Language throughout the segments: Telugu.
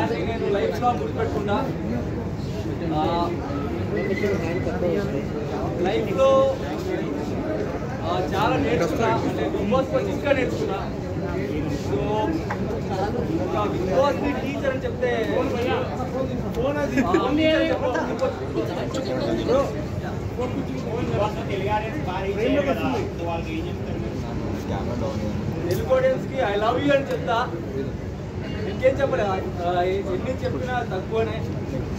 దాన్ని నేను లైఫ్లో గుర్తుపెట్టుకున్నా. లైఫ్లో చాలా నేర్చుకున్నా, అంటే బిగ్ బాస్ వచ్చి ఇంకా నేర్చుకున్నా. సో బిగ్ బాస్ టీచర్ అని చెప్తే తెలుగు ఆడియన్స్కి ఐ లవ్ యూ అని చెప్తా. ఇంకేం చెప్పలేదు, ఎన్ని చెప్పినా తక్కువనే.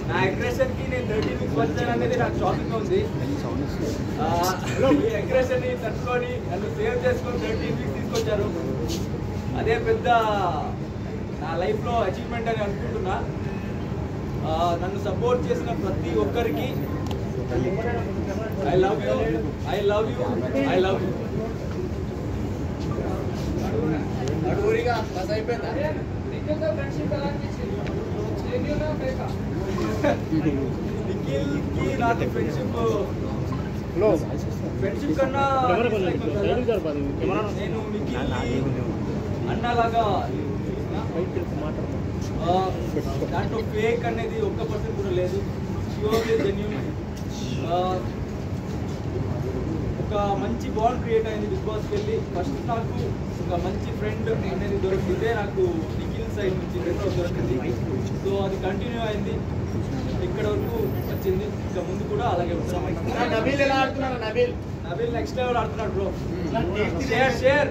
నా అగ్రెషన్కి నేను 13 వీక్స్ వచ్చాను అనేది నాకు షాకింగ్ ఉంది. ఈ అగ్రెషన్ని తట్టుకొని నన్ను సేవ్ చేసుకొని 13 వీక్స్ తీసుకొచ్చారు. అదే పెద్ద నా లైఫ్లో అచీవ్మెంట్ అని అనుకుంటున్నా. నన్ను సపోర్ట్ చేసిన ప్రతి ఒక్కరికి I love you, I love you, I love you. నిఖిల్కి నాకు ఫ్రెండ్షిప్ కన్నా నేను నిఖిల్ని అన్నలాగా దాంట్లో ఫేక్ అనేది 1% కూడా లేదు. Purely genuine. ఒక మంచి బాండ్ క్రియేట్ అయింది బిగ్ బాస్కి వెళ్ళి. ఫస్ట్ నాకు ఒక మంచి ఫ్రెండ్ అనేది దొరికితే నాకు నిఖిల్ సైడ్ నుంచి ఫ్రెండ్ దొరికింది. సో అది కంటిన్యూ అయింది, ఇక్కడ వరకు వచ్చింది. ఇంకా ముందు కూడా అలాగే ఉంటుంది. నబీల్ ఎలా ఆడుతున్నారు? నబీల్ నెక్స్ట్ లెవెల్ ఆడుతున్నాడు బ్రో. షేర్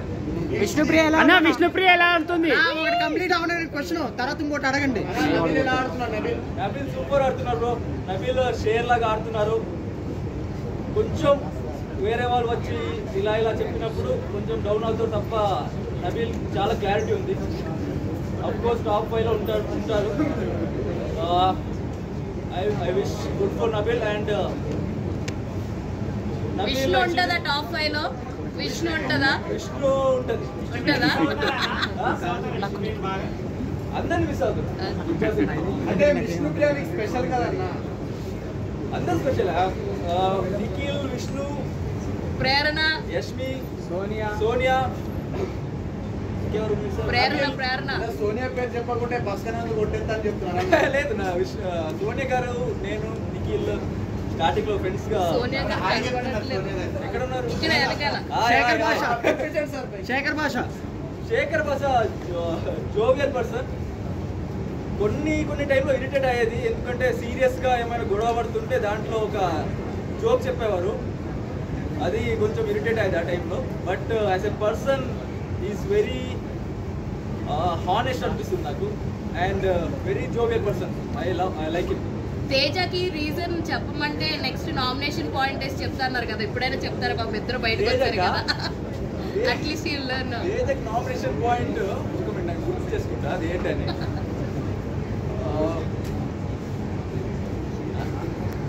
విష్ణుప్రియ ఎలా ఆడుతుంది? ఒకటి కంప్లీట్ అవ్వడానికి క్వశ్చన్, తర్వాత ఇంకోటి అడగండి. నబీల్ ఎలా ఆడుతున్నారు? నబీల్ సూపర్ ఆడుతున్నారు బ్రో. నబీల్ షేర్ లాగా ఆడుతున్నారు. కొంచెం వేరే వాళ్ళు వచ్చి ఇలా చెప్పినప్పుడు కొంచెం డౌన్ అవుతారు తప్ప నబీల్ చాలా క్లారిటీ ఉంది. అఫ్కోర్స్ టాప్ 5లో ఉంటారు. I wish good for Nabeel. And Vishnu ఉంటుందా టాప్ 5 లో? విష్ణు ఉంటుందా? విష్ణు ఉంటుంది. ఉంటుందా? అందరిని మిస్ అవుతుంది. అంటే విష్ణుప్రియ స్పెషల్ కదన్నా? అందరు స్పెషల్. నిఖిల్, విష్ణు, ప్రేరణ, యష్మి, సోనియా, ప్రేరణ. సోనియా పేరు చెప్పకుంటే బస్ కన్నా కొట్టేస్తా అని చెప్తున్నారు. లేదు, నా సోనియా గారు నేను నిఖిల్ స్టార్టింగ్ లో ఫ్రెండ్స్ గా. ఎక్కడ ఉన్నారు? శేఖర్ భాష జోవియల్ పర్సన్. కొన్ని టైంలో ఇరిటేట్ అయ్యేది, ఎందుకంటే సీరియస్గా ఏమైనా గొడవ పడుతుంటే దాంట్లో ఒక జోక్ చెప్పేవారు. అది కొంచెం ఇరిటేట్ అయ్యేది ఆ టైంలో. But as a person is very honest అనిపిస్తుంది నాకు. And very jovial person. I like it. తేజకి రీజన్ చెప్పమంటే నెక్స్ట్ నామినేషన్ పాయింట్ వేసి చెప్తాన్నారు కదా, ఎప్పుడైనా చెప్తారా? పాపం ఇద్దరు బయటకు వచ్చారు కదా, అట్లీస్ట్ తేజకి నామినేషన్ పాయింట్ ఒక మినిట్ నాకు గుర్తు చేసుకుంటా అది ఏంటని.